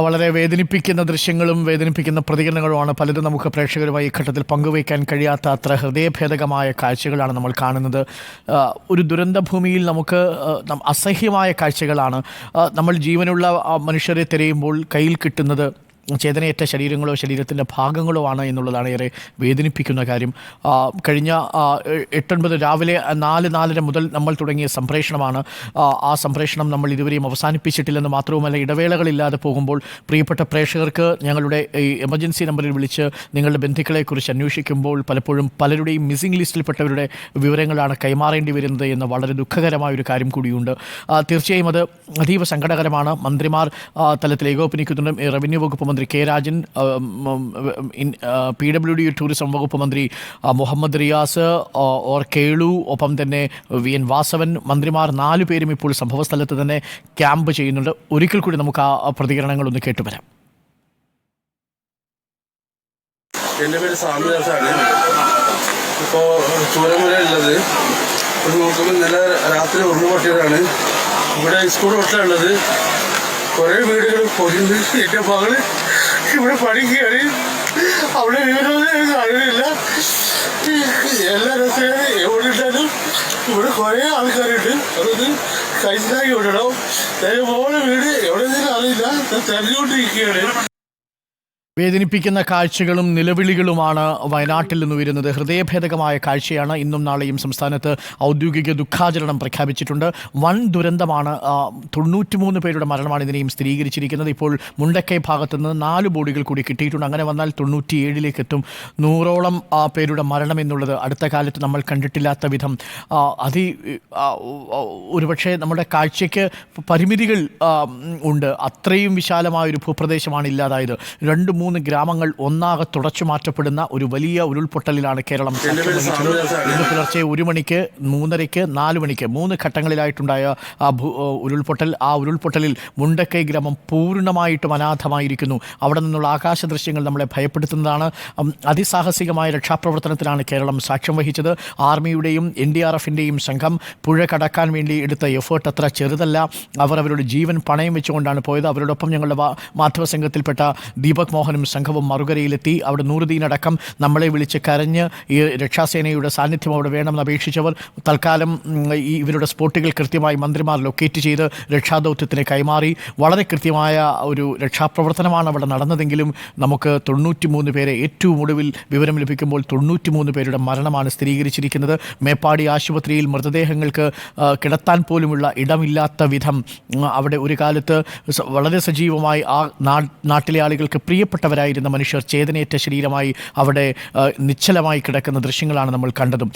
വളരെ വേദനിപ്പിക്കുന്ന ദൃശ്യങ്ങളും വേദനിപ്പിക്കുന്ന പ്രതികരണങ്ങളുമാണ് പലതും നമുക്ക് പ്രേക്ഷകരുമായി ഈ ഘട്ടത്തിൽ പങ്കുവയ്ക്കാൻ കഴിയാത്ത അത്ര ഹൃദയഭേദകമായ കാഴ്ചകളാണ് നമ്മൾ കാണുന്നത്. ഒരു ദുരന്തഭൂമിയിൽ നമുക്ക് അസഹ്യമായ കാഴ്ചകളാണ്. നമ്മൾ ജീവനുള്ള മനുഷ്യരെ തിരയുമ്പോൾ കയ്യിൽ കിട്ടുന്നത് ചേതനയേറ്റ ശരീരങ്ങളോ ശരീരത്തിൻ്റെ ഭാഗങ്ങളോ ആണ് എന്നുള്ളതാണ് ഏറെ വേദനിപ്പിക്കുന്ന കാര്യം. കഴിഞ്ഞ 8-9 രാവിലെ 4-4:30 മുതൽ നമ്മൾ തുടങ്ങിയ സംപ്രേഷണമാണ്. ആ സംപ്രേഷണം നമ്മൾ ഇതുവരെയും അവസാനിപ്പിച്ചിട്ടില്ലെന്ന് മാത്രവുമല്ല, ഇടവേളകളില്ലാതെ പോകുമ്പോൾ പ്രിയപ്പെട്ട പ്രേക്ഷകർക്ക് ഞങ്ങളുടെ ഈ എമർജൻസി നമ്പറിൽ വിളിച്ച് നിങ്ങളുടെ ബന്ധുക്കളെക്കുറിച്ച് അന്വേഷിക്കുമ്പോൾ പലപ്പോഴും പലരുടെയും മിസ്സിംഗ് ലിസ്റ്റിൽപ്പെട്ടവരുടെ വിവരങ്ങളാണ് കൈമാറേണ്ടി വരുന്നത് എന്ന വളരെ ദുഃഖകരമായൊരു കാര്യം കൂടിയുണ്ട്. തീർച്ചയായും അത് അതീവ സങ്കടകരമാണ്. മന്ത്രിമാർ തലത്തിൽ ഏകോപനിക്കുന്നുണ്ട്. റവന്യൂ വകുപ്പ് മന്ത്രി കെ രാജൻ, PWD ടൂറിസം വകുപ്പ് മന്ത്രി മുഹമ്മദ് റിയാസ് കേളു, ഒപ്പം തന്നെ VN വാസവൻ, മന്ത്രിമാർ 4 പേരും ഇപ്പോൾ സംഭവസ്ഥലത്ത് തന്നെ ക്യാമ്പ് ചെയ്യുന്നുണ്ട്. ഒരിക്കൽ കൂടി നമുക്ക് ആ പ്രതികരണങ്ങളൊന്ന് കേട്ടുവരാം. എൻ്റെ പേര് സാമിദാസാണ്. ഇപ്പോൾ ചൂരമല ഉള്ളത് നോക്കുമ്പോൾ ഇന്നലെ രാത്രി ഉരുളുപൊട്ടിയതാണ്. ഇവിടെ സ്കൂൾ തൊട്ടുള്ളത് കുറേ വീടുകൾ പൊതിഞ്ഞ് എൻ്റെ മകള് ഇവിടെ പഠിക്കുകയാണ്. അവിടെ വീടൊന്നും അറിയില്ല. എല്ലാ രസവും എവിടെ ഇട്ടാലും ഇവിടെ കുറേ ആൾക്കാരുണ്ട്. അതൊന്ന് കൈസാക്കി വിടണം. മോളെ വീട് എവിടെ നിന്നും അറിയില്ല. തെരഞ്ഞുകൊണ്ടിരിക്കുകയാണ്. വേദനിപ്പിക്കുന്ന കാഴ്ചകളും നിലവിളികളുമാണ് വയനാട്ടിൽ നിന്ന് വരുന്നത്. ഹൃദയഭേദകമായ കാഴ്ചയാണ്. ഇന്നും നാളെയും സംസ്ഥാനത്ത് ഔദ്യോഗിക ദുഃഖാചരണം പ്രഖ്യാപിച്ചിട്ടുണ്ട്. വൻ ദുരന്തമാണ്. 93 പേരുടെ മരണമാണ് ഇതിനെയും സ്ഥിരീകരിച്ചിരിക്കുന്നത്. ഇപ്പോൾ മുണ്ടക്കൈ ഭാഗത്ത് നിന്ന് 4 ബോഡികൾ കൂടി കിട്ടിയിട്ടുണ്ട്. അങ്ങനെ വന്നാൽ 97ലേക്ക് എത്തും. 100ഓളം പേരുടെ മരണം എന്നുള്ളത് അടുത്ത കാലത്ത് നമ്മൾ കണ്ടിട്ടില്ലാത്ത വിധം ഒരുപക്ഷെ നമ്മുടെ കാഴ്ചയ്ക്ക് പരിമിതികൾ ഉണ്ട്. അത്രയും വിശാലമായൊരു ഭൂപ്രദേശമാണ് ഇല്ലാതായത്. 2-3 ഗ്രാമങ്ങൾ ഒന്നാകെ തുടച്ചു മാറ്റപ്പെടുന്ന ഒരു വലിയ ഉരുൾപൊട്ടലിലാണ് കേരളം. ഇന്ന് പുലർച്ചെ 1 മണിക്ക്, 3:30-ക്ക്, 4 മണിക്ക് 3 ഘട്ടങ്ങളിലായിട്ടുണ്ടായ ഉരുൾപൊട്ടൽ. ആ ഉരുൾപൊട്ടലിൽ മുണ്ടക്കൈ ഗ്രാമം പൂർണ്ണമായിട്ടും അനാഥമായിരിക്കുന്നു. അവിടെ നിന്നുള്ള ആകാശ ദൃശ്യങ്ങൾ നമ്മളെ ഭയപ്പെടുത്തുന്നതാണ്. അതിസാഹസികമായ രക്ഷാപ്രവർത്തനത്തിനാണ് കേരളം സാക്ഷ്യം വഹിച്ചത്. ആർമിയുടെയും NDRFിൻ്റെയും സംഘം പുഴ കടക്കാൻ വേണ്ടി എടുത്ത എഫേർട്ട് അത്ര ചെറുതല്ല. അവർ അവരുടെ ജീവൻ പണയം വെച്ചുകൊണ്ടാണ് പോയത്. അവരോടൊപ്പം ഞങ്ങളുടെ മാധ്യമ സംഘത്തിൽപ്പെട്ട ദീപക് മോഹനും സംഘവും മറുകരയിലെത്തി. അവിടെ നൂറുദ്ദീൻ അടക്കം നമ്മളെ വിളിച്ച് കരഞ്ഞ് ഈ രക്ഷാസേനയുടെ സാന്നിധ്യം അവിടെ വേണമെന്ന് അപേക്ഷിച്ചവർ തൽക്കാലം ഇവരുടെ സ്പോട്ടുകൾ കൃത്യമായി മന്ത്രിമാർ ലൊക്കേറ്റ് ചെയ്ത് രക്ഷാദൗത്യത്തിന് കൈമാറി. വളരെ കൃത്യമായ ഒരു രക്ഷാപ്രവർത്തനമാണ് അവിടെ നടന്നതെങ്കിലും നമുക്ക് 93 പേരെ ഏറ്റവും ഒടുവിൽ വിവരം ലഭിക്കുമ്പോൾ 93 പേരുടെ മരണമാണ് സ്ഥിരീകരിച്ചിരിക്കുന്നത്. മേപ്പാടി ആശുപത്രിയിൽ മൃതദേഹങ്ങൾക്ക് കിടത്താൻ പോലുമുള്ള ഇടമില്ലാത്ത വിധം അവിടെ ഒരു കാലത്ത് വളരെ സജീവമായി ആ നാട്ടിലെ ആളുകൾക്ക് പ്രിയപ്പെട്ടവരായിരുന്ന മനുഷ്യർ ചേതനയേറ്റ ശരീരമായി അവിടെ നിശ്ചലമായി കിടക്കുന്ന ദൃശ്യങ്ങളാണ് നമ്മൾ കണ്ടതും.